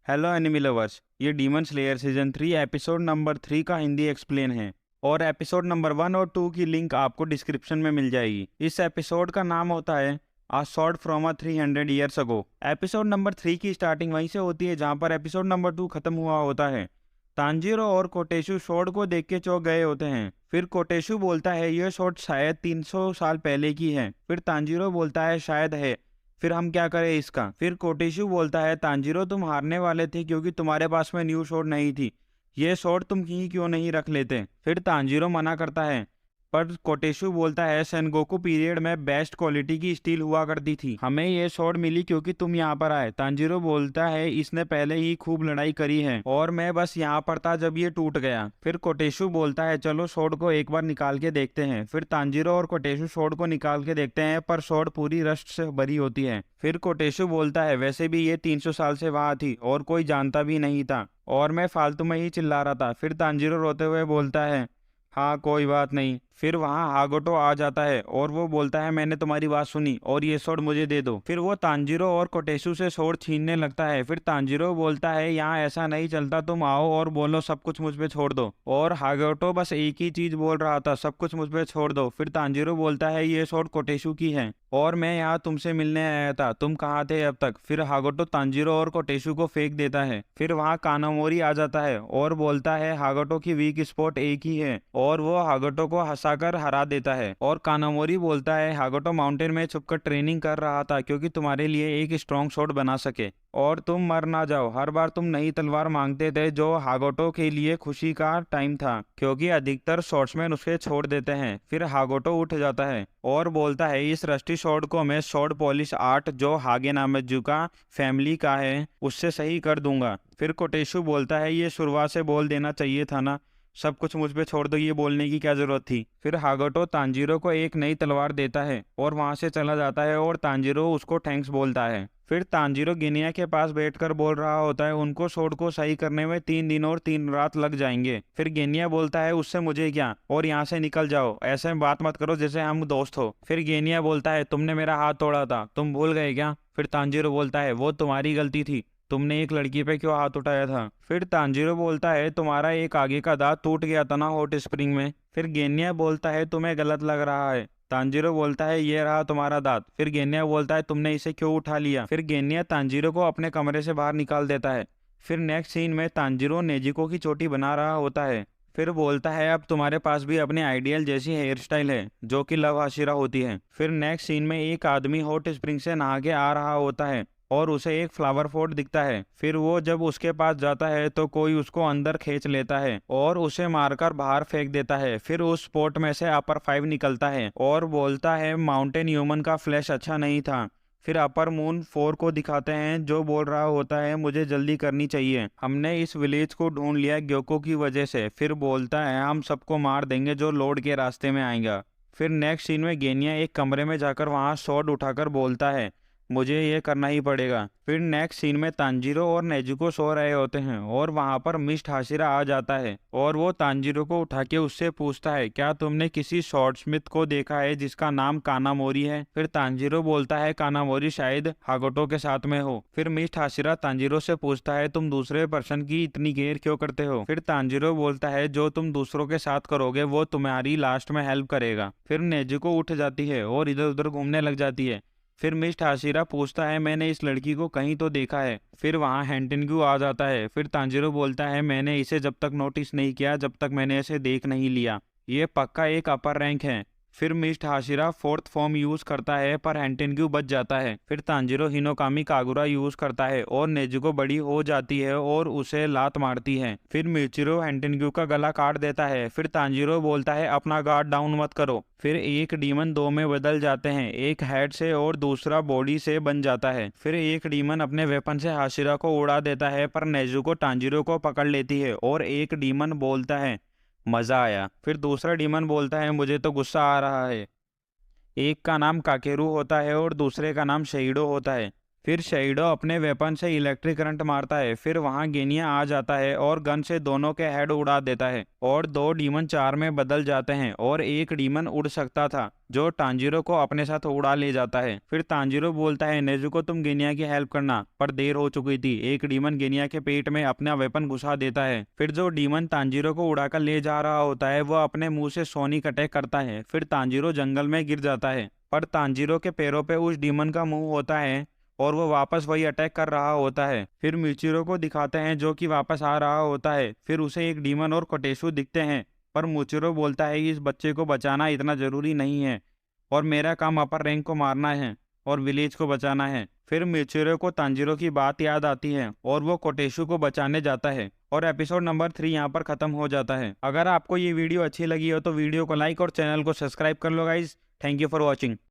Hello enemy lovers, ये demon slayer season 3 episode number 3 का Hindi explain है। और एपिसोड नंबर 1 और 2 की लिंक आपको डिस्क्रिप्शन में मिल जाएगी। इस एपिसोड का नाम होता है आ short from a 300 years ago. Episode number 3 की स्टार्टिंग वहीं से होती है जहां पर एपिसोड नंबर 2 खत्म हुआ होता है। तांजीरो और कोटेशु शॉर्ट को देख के चौंक गए होते हैं। फिर कोटेशु बोलता है यह शॉर्ट शायद 300 साल पहले की है। फिर तांजीरो बोलता है शायद है, फिर हम क्या करें इसका। फिर कोटेशु बोलता है तांजीरो तुम हारने वाले थे क्योंकि तुम्हारे पास में न्यू शॉर्ट नहीं थी, ये शॉर्ट तुम ही क्यों नहीं रख लेते। फिर तांजीरो मना करता है, पर कोटेशु बोलता है सेनगोकू पीरियड में बेस्ट क्वालिटी की स्टील हुआ करती थी, हमें ये शॉर्ट मिली क्योंकि तुम यहाँ पर आए। तांजीरो बोलता है इसने पहले ही खूब लड़ाई करी है और मैं बस यहाँ पर था जब ये टूट गया। फिर कोटेशु बोलता है चलो शॉर्ट को एक बार निकाल के देखते हैं। फिर तांजीरो और कोटेशु शॉर्ट को निकाल के देखते हैं पर शॉर्ट पूरी रस्ट से भरी होती है। फिर कोटेशु बोलता है वैसे भी ये 300 साल से वहां थी और कोई जानता भी नहीं था और मैं फालतू में ही चिल्ला रहा था। फिर तांजीरो रोते हुए बोलता है हाँ कोई बात नहीं। फिर वहाँ हागोटो आ जाता है और वो बोलता है मैंने तुम्हारी बात सुनी और ये स्वord मुझे दे दो। फिर वो तांजीरो और कोटेशु से स्वord छीनने लगता है। फिर तांजीरो बोलता है यहाँ ऐसा नहीं चलता, तुम आओ और बोलो सब कुछ मुझ पे छोड़ दो। और हागोटो बस एक ही चीज बोल रहा था, सब कुछ मुझ पे छोड़ दो। फिर तांजीरो बोलता है ये स्वord कोटेशु की है और मैं यहाँ तुमसे मिलने आया था, तुम कहाँ थे अब तक। फिर हागोटो तांजीरो और कोटेशु को फेंक देता है। फिर वहाँ कानामोरी आ जाता है और बोलता है हागोटो की वीक स्पॉट एक ही है और वो हागोटो को हंसाकर हरा देता है। और कानामोरी बोलता है हागोटो माउंटेन में छुपकर ट्रेनिंग कर रहा था क्योंकि तुम्हारे लिए एक स्ट्रॉन्ग शॉट बना सके और तुम मर ना जाओ। हर बार तुम नई तलवार मांगते थे जो हागोटो के लिए खुशी का टाइम था क्योंकि अधिकतर शॉट्समैन उसे छोड़ देते हैं। फिर हागोटो उठ जाता है और बोलता है इस रस्टी शॉर्ट को मैं शॉर्ट पॉलिश आर्ट जो हागे नामेजुका फैमिली का है उससे सही कर दूंगा। फिर कोटेशु बोलता है ये शुरुआत से बोल देना चाहिए था ना, सब कुछ मुझ पे छोड़ दो, ये बोलने की क्या जरूरत थी। फिर हागोटो तांजीरो को एक नई तलवार देता है और वहां से चला जाता है और तांजीरो उसको थैंक्स बोलता है। फिर तांजीरो गिनिया के पास बैठकर बोल रहा होता है उनको शॉर्ट को सही करने में 3 दिन और 3 रात लग जाएंगे। फिर गेनिया बोलता है उससे मुझे क्या, और यहाँ से निकल जाओ, ऐसे बात मत करो जैसे हम दोस्त हो। फिर गेनिया बोलता है तुमने मेरा हाथ तोड़ा था, तुम भूल गए क्या। फिर तांजीरो बोलता है वो तुम्हारी गलती थी, तुमने एक लड़की पे क्यों हाथ उठाया था। फिर तांजीरो बोलता है तुम्हारा एक आगे का दांत टूट गया था ना हॉट स्प्रिंग में। फिर गेनिया बोलता है तुम्हें गलत लग रहा है। तांजीरो बोलता है ये रहा तुम्हारा दांत। फिर गेनिया बोलता है तुमने इसे क्यों उठा लिया। फिर गेनिया तांजीरो को अपने कमरे से बाहर निकाल देता है। फिर नेक्स्ट सीन में तांजीरो नेजिको की चोटी बना रहा होता है। फिर बोलता है अब तुम्हारे पास भी अपने आइडियल जैसी हेयर स्टाइल है जो कि लव हाशिरा होती है। फिर नेक्स्ट सीन में एक आदमी हॉट स्प्रिंग से नहा के आ रहा होता है और उसे एक फ्लावर पॉट दिखता है। फिर वो जब उसके पास जाता है तो कोई उसको अंदर खींच लेता है और उसे मारकर बाहर फेंक देता है। फिर उस स्पॉट में से अपर 5 निकलता है और बोलता है माउंटेन ह्यूमन का फ्लैश अच्छा नहीं था। फिर अपर मून 4 को दिखाते हैं जो बोल रहा होता है मुझे जल्दी करनी चाहिए, हमने इस विलेज को ढूंढ लिया ग्योको की वजह से। फिर बोलता है हम सबको मार देंगे जो लॉर्ड के रास्ते में आएगा। फिर नेक्स्ट सीन में गेनिया एक कमरे में जाकर वहां स्वॉर्ड उठाकर बोलता है मुझे ये करना ही पड़ेगा। फिर नेक्स्ट सीन में तांजीरो और नेजुको सो रहे होते हैं और वहां पर मिस्ट हाशिरा आ जाता है और वो तांजीरो को उठा के उससे पूछता है क्या तुमने किसी शॉर्टस्मिथ को देखा है जिसका नाम कानामोरी है। फिर तांजीरो बोलता है कानामोरी शायद हागोटो के साथ में हो। फिर मिस्ट हाशिरा तांजीरो से पूछता है तुम दूसरे पर्सन की इतनी केयर क्यों करते हो। फिर तांजीरो बोलता है जो तुम दूसरों के साथ करोगे वो तुम्हारी लास्ट में हेल्प करेगा। फिर नेजुको उठ जाती है और इधर उधर घूमने लग जाती है। फिर मिस्ट हाशिरा पूछता है मैंने इस लड़की को कहीं तो देखा है। फिर वहाँ हैंटेनग्यू आ जाता है। फिर तांजीरो बोलता है मैंने इसे जब तक नोटिस नहीं किया जब तक मैंने इसे देख नहीं लिया, ये पक्का एक अपर रैंक है। फिर mist Hashira 4th form use करता है पर हैंटेनग्यू बच जाता है। फिर तांजीरो हिनोकामी कागुरा यूज करता है और नेजुको बड़ी हो जाती है और उसे लात मारती है। फिर मिचिरो हैंटेनग्यू का गला काट देता है। फिर तांजीरो बोलता है अपना गार्ड डाउन मत करो। फिर एक डीमन 2 में बदल जाते हैं, एक हेड से और दूसरा बॉडी से बन जाता है। फिर एक डीमन अपने वेपन से हाशिरा को उड़ा देता है पर नेजुको तांजीरो को पकड़ लेती है और एक डीमन बोलता है मजा आया। फिर दूसरा डीमन बोलता है मुझे तो गुस्सा आ रहा है। एक का नाम काकेरू होता है और दूसरे का नाम शहीडो होता है। फिर शहीडो अपने वेपन से इलेक्ट्रिक करंट मारता है। फिर वहां गेनिया आ जाता है और गन से दोनों के हेड उड़ा देता है और 2 डीमन 4 में बदल जाते हैं और एक डीमन उड़ सकता था जो तांजीरो को अपने साथ उड़ा ले जाता है। फिर तांजीरो बोलता है नेजुको तुम गेनिया की हेल्प करना, पर देर हो चुकी थी। एक डीमन गेनिया के पेट में अपना वेपन घुसा देता है। फिर जो डीमन तांजीरो को उड़ाकर ले जा रहा होता है वो अपने मुंह से सोनिक अटैक करता है। फिर तांजीरो जंगल में गिर जाता है, पर तांजीरो के पैरों पे उस डीमन का मुंह होता है और वो वापस वही अटैक कर रहा होता है। फिर मिचिरो को दिखाते हैं जो कि वापस आ रहा होता है। फिर उसे एक डीमन और कोटेशु दिखते हैं, पर मिचिरो बोलता है कि इस बच्चे को बचाना इतना जरूरी नहीं है और मेरा काम अपर रैंक को मारना है और विलेज को बचाना है। फिर मिचिरो को तांजीरो की बात याद आती है और वो कोटेशु को बचाने जाता है और एपिसोड नंबर 3 यहाँ पर खत्म हो जाता है। अगर आपको ये वीडियो अच्छी लगी हो तो वीडियो को लाइक और चैनल को सब्सक्राइब कर लो guys. Thank you for watching.